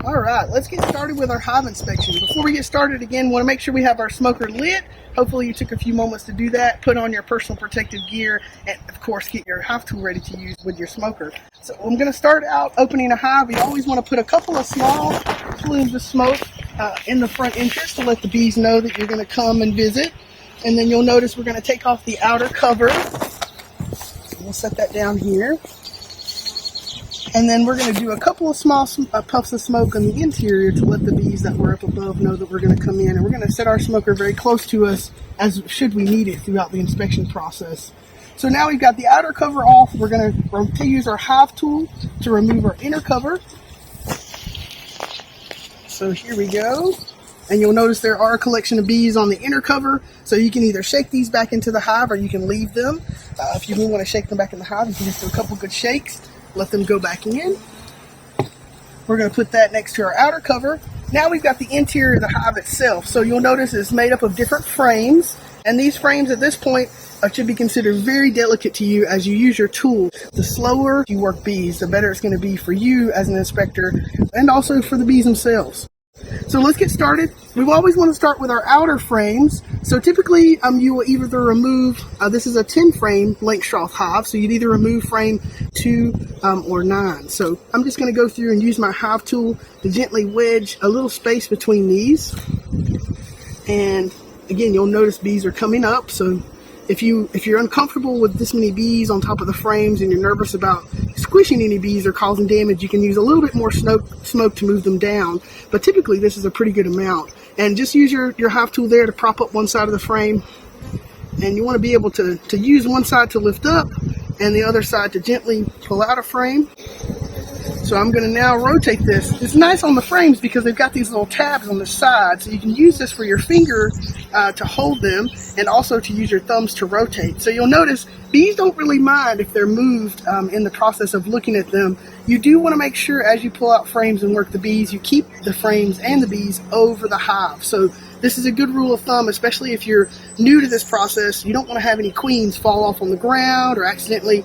All right, let's get started with our hive inspection. Before we get started, again, want to make sure we have our smoker lit. Hopefully you took a few moments to do that. Put on your personal protective gear and, of course, get your hive tool ready to use with your smoker. So I'm going to start out opening a hive. You always want to put a couple of small plumes of smoke in the front entrance to let the bees know that you're going to come and visit. And then you'll notice we're going to take off the outer cover. We'll set that down here. And then we're going to do a couple of small puffs of smoke on the interior to let the bees that were up above know that we're going to come in. And we're going to set our smoker very close to us as should we need it throughout the inspection process. So now we've got the outer cover off. We're going to use our hive tool to remove our inner cover. So here we go. And you'll notice there are a collection of bees on the inner cover. So you can either shake these back into the hive or you can leave them. If you do want to shake them back in the hive, you can just do a couple good shakes. Let them go back in. We're going to put that next to our outer cover. Now we've got the interior of the hive itself. So you'll notice it's made up of different frames. And these frames at this point should be considered very delicate to you as you use your tool. The slower you work bees, the better it's going to be for you as an inspector and also for the bees themselves. So let's get started. We always want to start with our outer frames. So typically you will either remove, this is a 10 frame Langstroth hive, so you'd either remove frame 2 or 9. So I'm just going to go through and use my hive tool to gently wedge a little space between these. And again, you'll notice bees are coming up. So if you're uncomfortable with this many bees on top of the frames and you're nervous about squishing any bees or causing damage, you can use a little bit more smoke to move them down. But typically this is a pretty good amount. And just use your hive tool there to prop up one side of the frame. And you want to be able to use one side to lift up and the other side to gently pull out a frame. So I'm going to now rotate this. It's nice on the frames because they've got these little tabs on the side, so you can use this for your finger to hold them and also to use your thumbs to rotate. So you'll notice bees don't really mind if they're moved in the process of looking at them. You do want to make sure as you pull out frames and work the bees, you keep the frames and the bees over the hive. So this is a good rule of thumb, especially if you're new to this process. You don't want to have any queens fall off on the ground or accidentally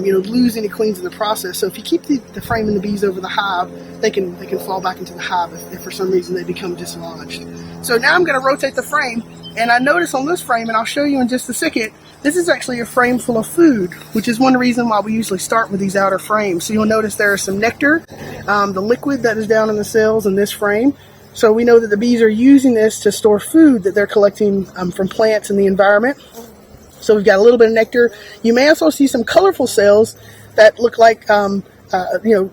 lose any queens in the process. So if you keep the frame and the bees over the hive, they can fall back into the hive if for some reason they become dislodged. So now I'm going to rotate the frame, and I notice on this frame, and I'll show you in just a second, this is actually a frame full of food, which is one reason why we usually start with these outer frames. So you'll notice there is some nectar, the liquid that is down in the cells in this frame. So we know that the bees are using this to store food that they're collecting from plants in the environment. So we've got a little bit of nectar. You may also see some colorful cells that look like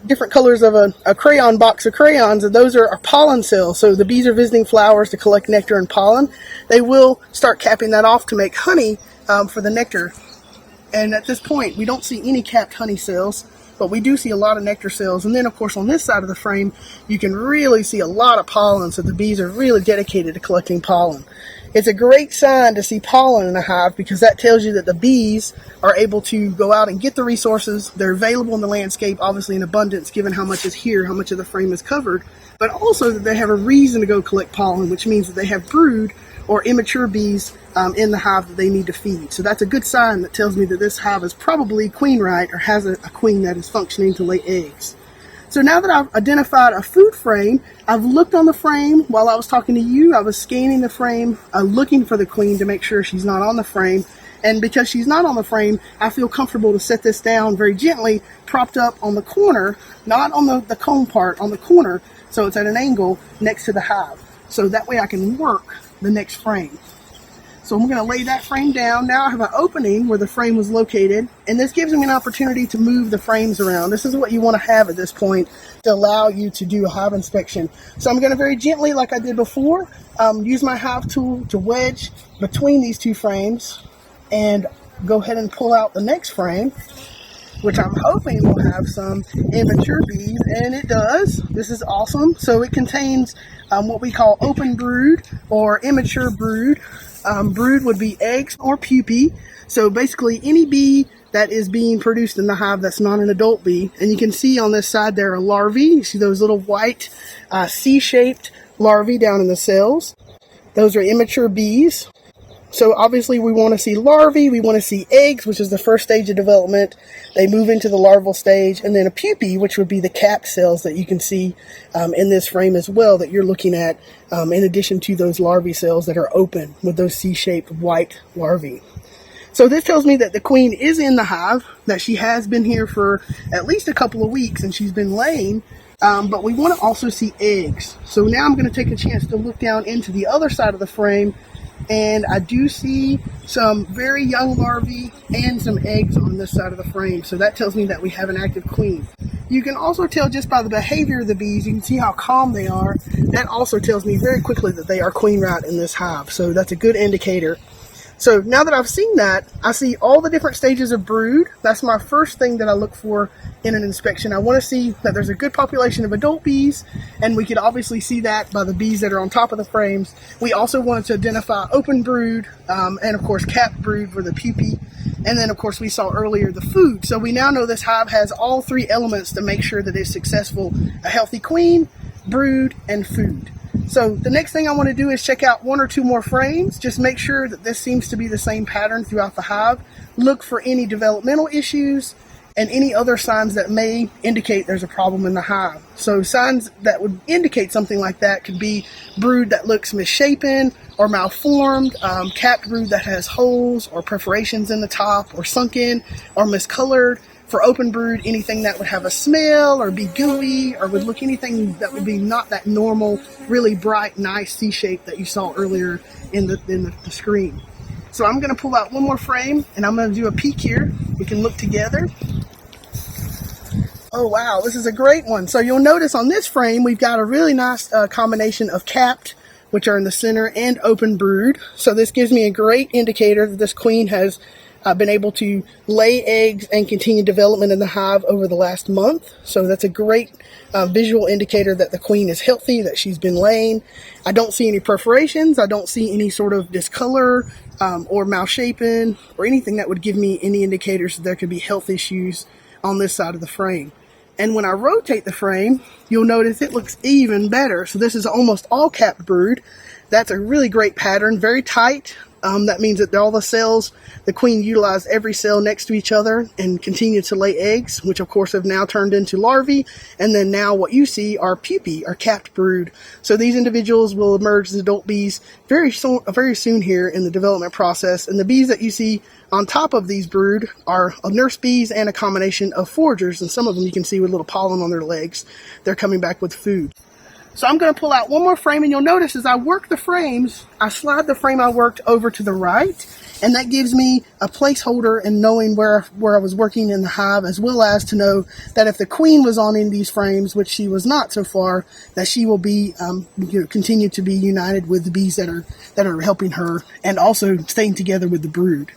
different colors of a crayon box of crayons, and those are pollen cells. So the bees are visiting flowers to collect nectar and pollen. They will start capping that off to make honey for the nectar. And at this point, we don't see any capped honey cells, but we do see a lot of nectar cells. And then, of course, on this side of the frame, you can really see a lot of pollen, so the bees are really dedicated to collecting pollen. It's a great sign to see pollen in a hive because that tells you that the bees are able to go out and get the resources. They're available in the landscape, obviously in abundance, given how much is here, how much of the frame is covered, but also that they have a reason to go collect pollen, which means that they have brood or immature bees in the hive that they need to feed. So that's a good sign that tells me that this hive is probably queen right or has a queen that is functioning to lay eggs. So now that I've identified a food frame, I've looked on the frame while I was talking to you. I was scanning the frame, looking for the queen to make sure she's not on the frame. And because she's not on the frame, I feel comfortable to set this down very gently, propped up on the corner, not on the comb part, on the corner, so it's at an angle next to the hive. So that way I can work the next frame. So I'm going to lay that frame down. Now I have an opening where the frame was located, and this gives me an opportunity to move the frames around. This is what you want to have at this point to allow you to do a hive inspection. So I'm going to very gently, like I did before, use my hive tool to wedge between these two frames and go ahead and pull out the next frame, which I'm hoping will have some immature bees, and it does. This is awesome. So it contains what we call open brood or immature brood. Brood would be eggs or pupae. So basically any bee that is being produced in the hive that's not an adult bee. And you can see on this side there are larvae. You see those little white C-shaped larvae down in the cells. Those are immature bees. So obviously we want to see larvae, we want to see eggs, which is the first stage of development. They move into the larval stage, and then a pupae, which would be the capped cells that you can see in this frame as well that you're looking at, in addition to those larvae cells that are open with those C-shaped white larvae. So this tells me that the queen is in the hive, that she has been here for at least a couple of weeks and she's been laying, but we want to also see eggs. So now I'm going to take a chance to look down into the other side of the frame, and I do see some very young larvae and some eggs on this side of the frame. So that tells me that we have an active queen. You can also tell just by the behavior of the bees, you can see how calm they are. That also tells me very quickly that they are queen right in this hive. So that's a good indicator. So now that I've seen that, I see all the different stages of brood. That's my first thing that I look for in an inspection. I want to see that there's a good population of adult bees, and we could obviously see that by the bees that are on top of the frames. We also wanted to identify open brood, and of course capped brood for the pupae. And then of course we saw earlier the food. So we now know this hive has all three elements to make sure that it's successful: a healthy queen, brood, and food. So the next thing I want to do is check out one or two more frames. Just make sure that this seems to be the same pattern throughout the hive. Look for any developmental issues and any other signs that may indicate there's a problem in the hive. So signs that would indicate something like that could be brood that looks misshapen or malformed, capped brood that has holes or perforations in the top, or sunken or miscolored. For open brood, anything that would have a smell or be gooey or would look anything that would be not that normal, really bright, nice C shape that you saw earlier in the screen. So I'm going to pull out one more frame and I'm going to do a peek here. We can look together. Oh wow, this is a great one. So you'll notice on this frame we've got a really nice combination of capped, which are in the center, and open brood. So this gives me a great indicator that this queen has been able to lay eggs and continue development in the hive over the last month. So that's a great visual indicator that the queen is healthy, that she's been laying. I don't see any perforations. I don't see any sort of discolor or malshapen or anything that would give me any indicators that there could be health issues on this side of the frame. And when I rotate the frame, you'll notice it looks even better. So this is almost all capped brood. That's a really great pattern, very tight. That means that all the cells, the queen utilized every cell next to each other and continue to lay eggs, which of course have now turned into larvae. And then now what you see are pupae, or capped brood. So these individuals will emerge as adult bees very soon here in the development process. And the bees that you see on top of these brood are nurse bees and a combination of foragers. And some of them you can see with little pollen on their legs. They're coming back with food. So I'm going to pull out one more frame, and you'll notice as I work the frames, I slide the frame I worked over to the right, and that gives me a placeholder in knowing where I was working in the hive, as well as to know that if the queen was on in these frames, which she was not so far, that she will be continue to be united with the bees that are helping her, and also staying together with the brood.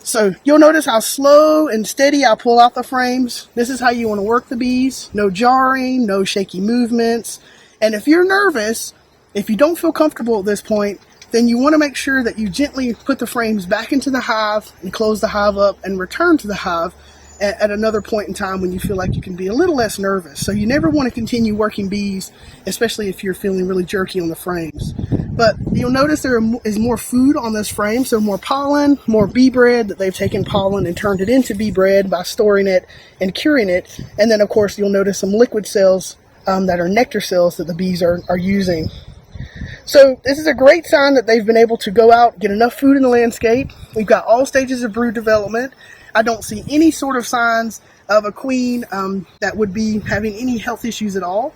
So you'll notice how slow and steady I pull out the frames. This is how you want to work the bees. No jarring, no shaky movements. And if you're nervous, if you don't feel comfortable at this point, then you want to make sure that you gently put the frames back into the hive and close the hive up and return to the hive at another point in time when you feel like you can be a little less nervous. So you never want to continue working bees, especially if you're feeling really jerky on the frames. But you'll notice there is more food on this frame, so more pollen, more bee bread, that they've taken pollen and turned it into bee bread by storing it and curing it. And then of course you'll notice some liquid cells that are nectar cells that the bees are using. So this is a great sign that they've been able to go out, get enough food in the landscape. We've got all stages of brood development. I don't see any sort of signs of a queen that would be having any health issues at all.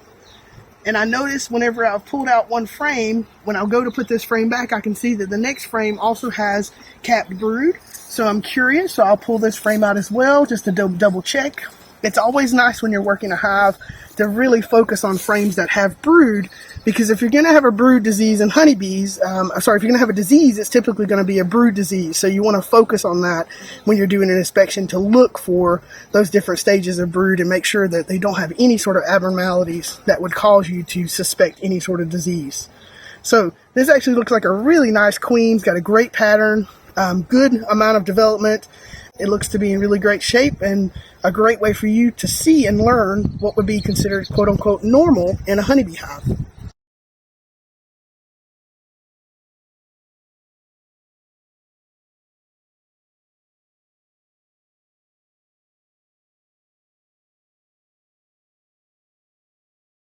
And I notice whenever I've pulled out one frame, when I'll go to put this frame back, I can see that the next frame also has capped brood. So I'm curious, so I'll pull this frame out as well, just to double check. It's always nice when you're working a hive to really focus on frames that have brood, because if you're going to have a brood disease in honeybees, if you're going to have a disease, it's typically going to be a brood disease. So you want to focus on that when you're doing an inspection, to look for those different stages of brood and make sure that they don't have any sort of abnormalities that would cause you to suspect any sort of disease. So this actually looks like a really nice queen. It's got a great pattern, good amount of development. It looks to be in really great shape, and a great way for you to see and learn what would be considered quote-unquote normal in a honeybee hive.